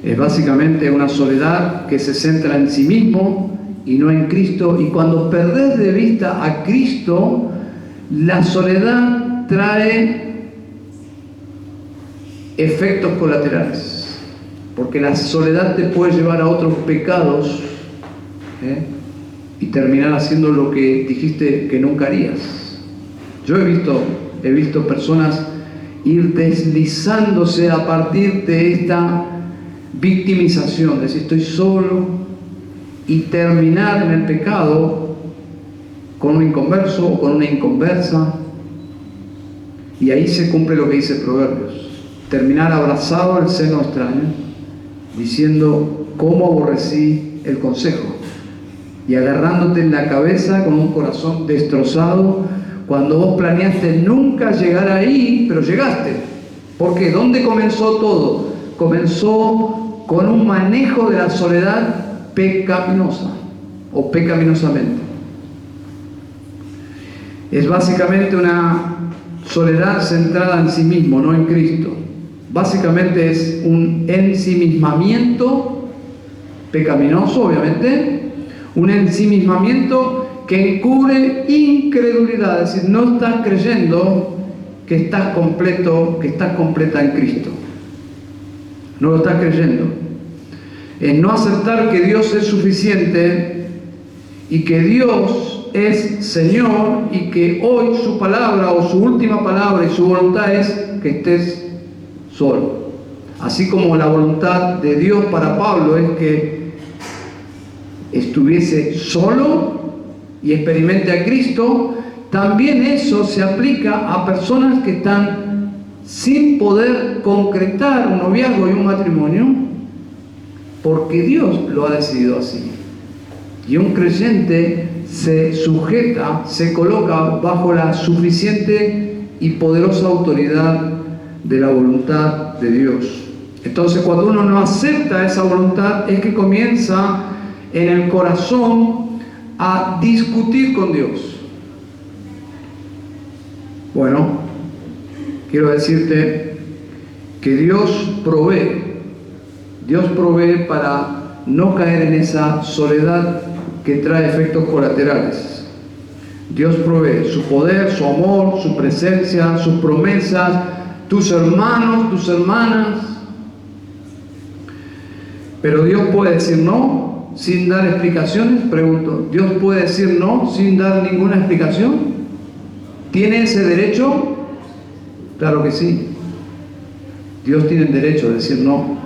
Es básicamente una soledad que se centra en sí mismo y no en Cristo. Y cuando perdés de vista a Cristo, la soledad trae efectos colaterales. Porque la soledad te puede llevar a otros pecados, y terminar haciendo lo que dijiste que nunca harías. Yo he visto personas ir deslizándose a partir de esta victimización, de decir estoy solo, y terminar en el pecado con un inconverso o con una inconversa, y ahí se cumple lo que dice Proverbios: terminar abrazado al seno extraño, diciendo cómo aborrecí el consejo, y agarrándote en la cabeza con un corazón destrozado cuando vos planeaste nunca llegar ahí, pero llegaste. Porque ¿dónde comenzó todo? Comenzó con un manejo de la soledad pecaminosa o pecaminosamente. Es básicamente una soledad centrada en sí mismo, no en Cristo. Básicamente es un ensimismamiento pecaminoso, obviamente, un ensimismamiento que encubre incredulidad, es decir, no estás creyendo que estás completo, que estás completa en Cristo. No lo estás creyendo. Es no aceptar que Dios es suficiente y que Dios es Señor, y que hoy su palabra o su última palabra y su voluntad es que estés solo. Así como la voluntad de Dios para Pablo es que estuviese solo y experimente a Cristo, también eso se aplica a personas que están sin poder concretar un noviazgo y un matrimonio, porque Dios lo ha decidido así. Y un creyente se sujeta, se coloca bajo la suficiente y poderosa autoridad de la voluntad de Dios. Entonces, cuando uno no acepta esa voluntad, es que comienza en el corazón a discutir con Dios. Bueno, quiero decirte que Dios provee para no caer en esa soledad que trae efectos colaterales. Dios provee su poder, su amor, su presencia, sus promesas, tus hermanos, tus hermanas. Pero Dios puede decir no sin dar explicaciones. Pregunto, ¿Dios puede decir no sin dar ninguna explicación? ¿Tiene ese derecho? Claro que sí. Dios tiene el derecho de decir no.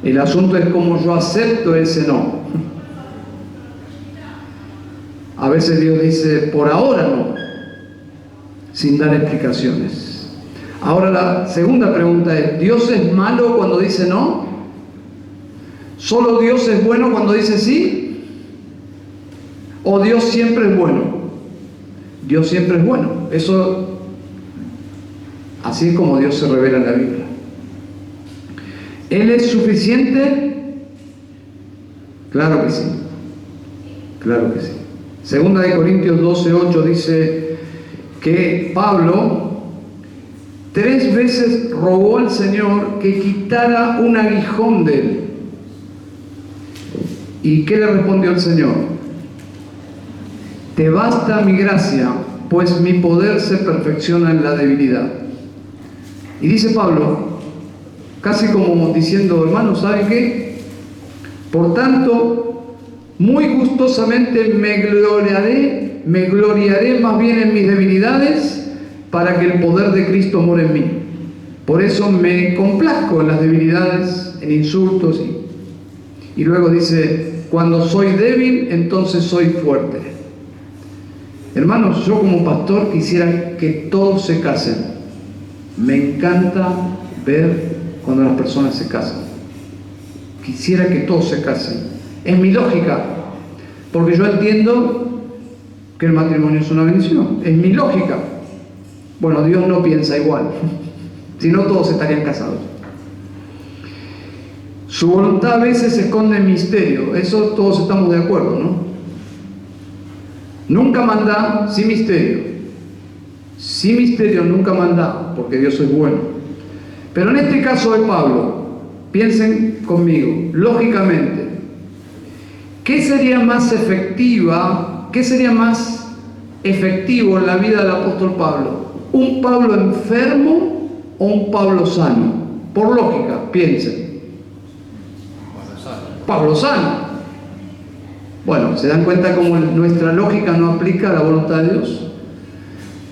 El asunto es cómo yo acepto ese no. A veces Dios dice, por ahora no, sin dar explicaciones. Ahora la segunda pregunta es, ¿Dios es malo cuando dice no? ¿Solo Dios es bueno cuando dice sí? ¿O Dios siempre es bueno? Dios siempre es bueno. Eso, así es como Dios se revela en la Biblia. ¿Él es suficiente? Claro que sí. Claro que sí. Segunda de Corintios 12:8 dice que Pablo 3 veces rogó al Señor que quitara un aguijón de él. ¿Y qué le respondió el Señor? Te basta mi gracia, pues mi poder se perfecciona en la debilidad. Y dice Pablo, casi como diciendo, hermanos, ¿saben qué? Por tanto, muy gustosamente me gloriaré más bien en mis debilidades, para que el poder de Cristo more en mí. Por eso me complazco en las debilidades, en insultos. Y luego dice, cuando soy débil, entonces soy fuerte. Hermanos, yo como pastor quisiera que todos se casen. Me encanta ver cuando las personas se casan. Quisiera que todos se casen. Es mi lógica, porque yo entiendo que el matrimonio es una bendición. Es mi lógica. Bueno, Dios no piensa igual. Si no, todos estarían casados. Su voluntad a veces se esconde en misterio. Eso todos estamos de acuerdo, ¿no? Nunca manda sin misterio. Sin misterio nunca manda, porque Dios es bueno. Pero en este caso de Pablo, piensen conmigo, lógicamente, ¿qué sería más efectivo en la vida del apóstol Pablo? ¿Un Pablo enfermo o un Pablo sano? Por lógica, piensen. Pablo sano. Bueno, ¿se dan cuenta cómo nuestra lógica no aplica a la voluntad de Dios?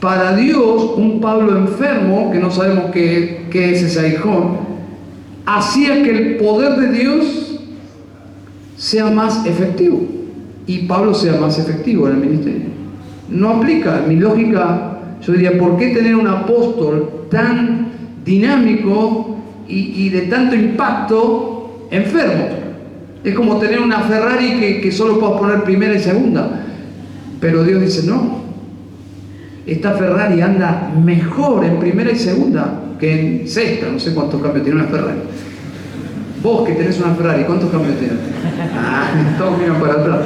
Para Dios, un Pablo enfermo, que no sabemos qué es ese aguijón, hacía que el poder de Dios sea más efectivo y Pablo sea más efectivo en el ministerio. No aplica. Mi lógica, yo diría, ¿por qué tener un apóstol tan dinámico y de tanto impacto enfermo? Es como tener una Ferrari que solo puedes poner primera y segunda. Pero Dios dice, no. Esta Ferrari anda mejor en primera y segunda que en sexta. No sé cuántos cambios tiene una Ferrari. Vos que tenés una Ferrari, ¿cuántos cambios tienes? Todos miran para atrás.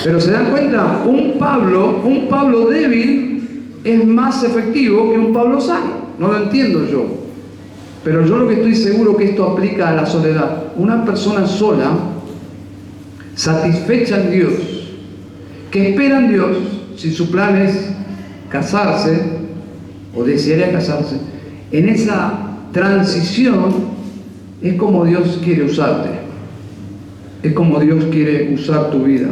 Pero se dan cuenta, un Pablo débil es más efectivo que un Pablo sano. No lo entiendo yo. Pero yo lo que estoy seguro que esto aplica a la soledad. Una persona sola, satisfecha en Dios, que espera en Dios, si su plan es casarse, o desearía casarse, en esa transición es como Dios quiere usarte. Es como Dios quiere usar tu vida.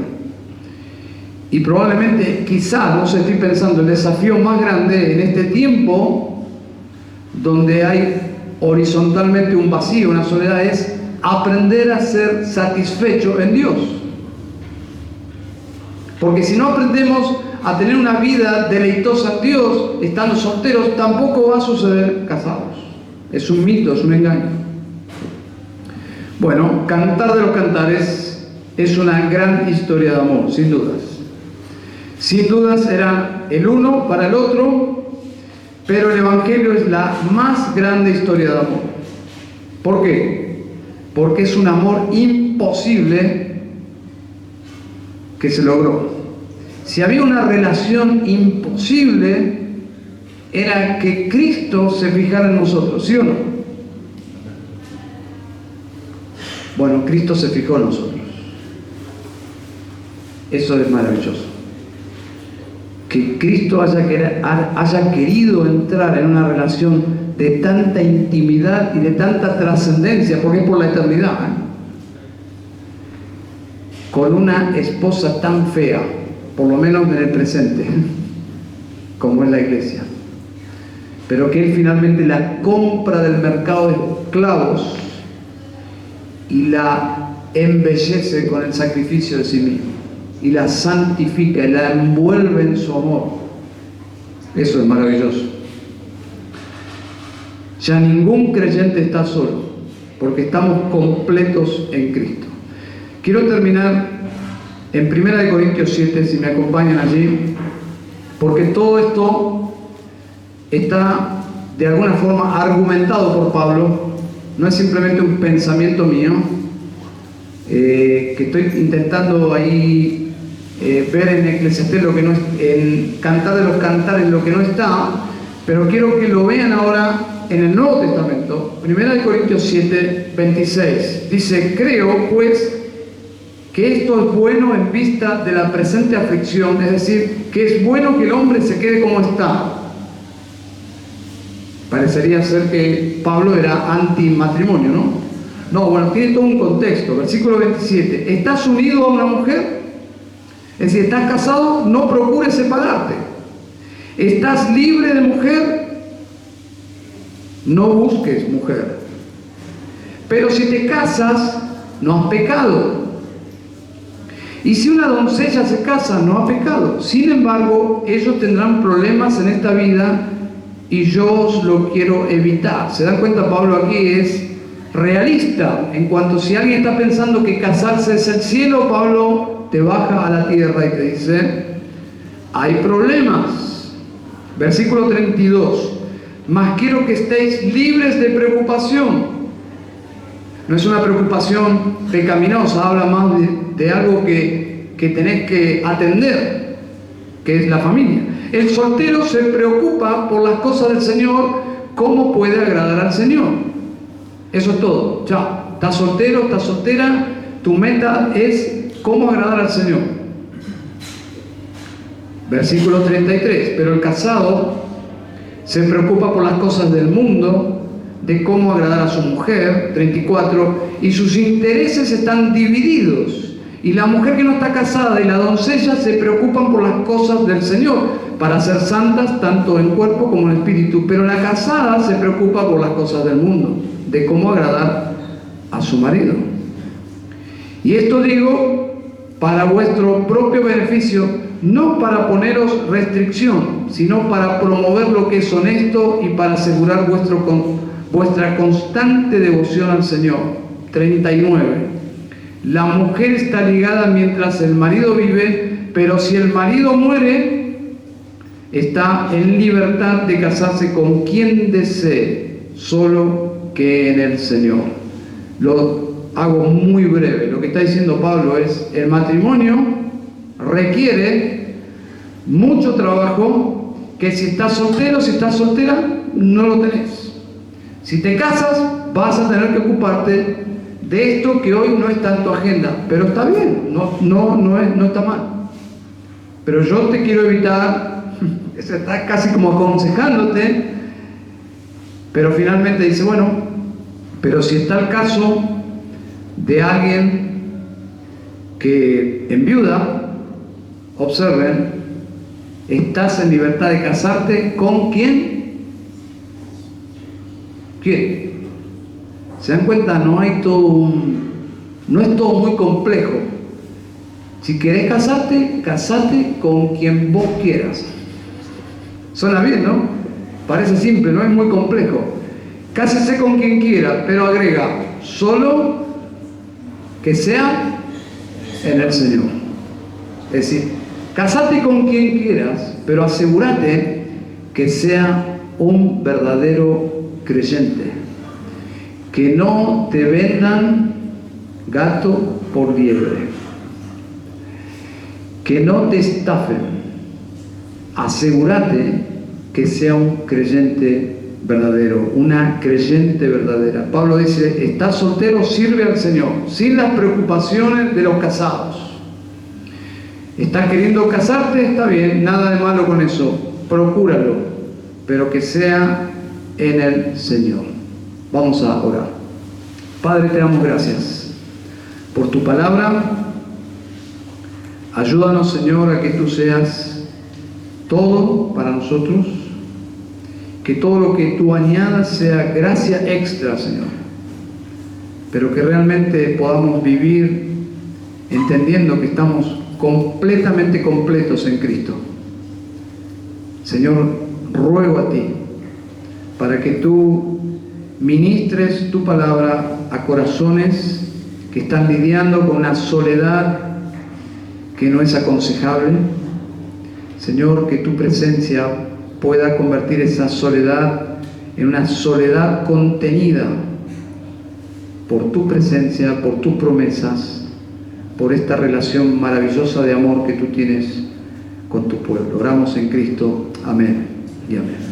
Y probablemente, quizá, no sé, estoy pensando, el desafío más grande en este tiempo, donde hay horizontalmente un vacío, una soledad, es aprender a ser satisfecho en Dios. Porque si no aprendemos a tener una vida deleitosa en Dios, estando solteros, tampoco va a suceder casados. Es un mito, es un engaño. Bueno, Cantar de los Cantares es una gran historia de amor, sin dudas. Sin dudas era el uno para el otro, pero el Evangelio es la más grande historia de amor. ¿Por qué? Porque es un amor imposible que se logró. Si había una relación imposible, era que Cristo se fijara en nosotros, ¿sí o no? Bueno, Cristo se fijó en nosotros. Eso es maravilloso. Que Cristo haya querido entrar en una relación de tanta intimidad y de tanta trascendencia, porque es por la eternidad, con una esposa tan fea, por lo menos en el presente, como es la iglesia, pero que Él finalmente la compra del mercado de esclavos y la embellece con el sacrificio de sí mismo, y la santifica y la envuelve en su amor. Eso es maravilloso. Ya ningún creyente está solo, porque estamos completos en Cristo. Quiero terminar en 1 Corintios 7, si me acompañan allí, porque todo esto está de alguna forma argumentado por Pablo, no es simplemente un pensamiento mío, que estoy intentando ahí ver en Eclesiastés lo que no es, en Cantar de los Cantares lo que no está, pero quiero que lo vean ahora en el Nuevo Testamento. 1 Corintios 7, 26 dice: creo pues que esto es bueno en vista de la presente aflicción, es decir, que es bueno que el hombre se quede como está. Parecería ser que Pablo era antimatrimonio, ¿no? No, bueno, tiene todo un contexto. Versículo 27. ¿Estás unido a una mujer? Es decir, ¿estás casado? No procures separarte. ¿Estás libre de mujer? No busques mujer. Pero si te casas, no has pecado. Y si una doncella se casa, no ha pecado. Sin embargo, ellos tendrán problemas en esta vida y yo os lo quiero evitar. ¿Se dan cuenta? Pablo aquí es realista. En cuanto si alguien está pensando que casarse es el cielo, Pablo te baja a la tierra y te dice: hay problemas. Versículo 32. Mas quiero que estéis libres de preocupación. No es una preocupación pecaminosa, habla más de algo que tenés que atender, que es la familia. El soltero se preocupa por las cosas del Señor, cómo puede agradar al Señor. Eso es todo. Chao. Estás soltero, estás soltera, tu meta es cómo agradar al Señor. Versículo 33. Pero el casado se preocupa por las cosas del mundo, de cómo agradar a su mujer. 34. Y sus intereses están divididos. Y la mujer que no está casada y la doncella se preocupan por las cosas del Señor, para ser santas tanto en cuerpo como en espíritu. Pero la casada se preocupa por las cosas del mundo, de cómo agradar a su marido. Y esto digo para vuestro propio beneficio, no para poneros restricción, sino para promover lo que es honesto y para asegurar vuestra constante devoción al Señor. 39. La mujer está ligada mientras el marido vive, pero si el marido muere, está en libertad de casarse con quien desee, solo que en el Señor. Lo hago muy breve. Lo que está diciendo Pablo es: el matrimonio requiere mucho trabajo, que si estás soltero, si estás soltera, no lo tenés. Si te casas, vas a tener que ocuparte de esto que hoy no está en tu agenda, pero está bien, no está mal. Pero yo te quiero evitar, eso está casi como aconsejándote, pero finalmente dice, bueno, pero si está el caso de alguien que enviuda, observen, estás en libertad de casarte con quién. ¿Quién? ¿Se dan cuenta? No es todo muy complejo. Si querés casarte, casate con quien vos quieras. Suena bien, ¿no? Parece simple, no es muy complejo. Cásese con quien quiera, pero agrega, solo que sea en el Señor. Es decir, casate con quien quieras, pero asegúrate que sea un verdadero creyente. Que no te vendan gato por liebre. Que no te estafen. Asegúrate que sea un creyente verdadero, una creyente verdadera. Pablo dice, estás soltero, sirve al Señor, sin las preocupaciones de los casados. ¿Estás queriendo casarte? Está bien, nada de malo con eso, procúralo, pero que sea en el Señor. Vamos a orar. Padre, te damos gracias por tu palabra. Ayúdanos, Señor, a que tú seas todo para nosotros. Que todo lo que tú añadas sea gracia extra, Señor. Pero que realmente podamos vivir entendiendo que estamos completamente completos en Cristo. Señor, ruego a ti para que tú ministres tu palabra a corazones que están lidiando con una soledad que no es aconsejable. Señor, que tu presencia pueda convertir esa soledad en una soledad contenida por tu presencia, por tus promesas, por esta relación maravillosa de amor que tú tienes con tu pueblo. Oramos en Cristo. Amén y amén.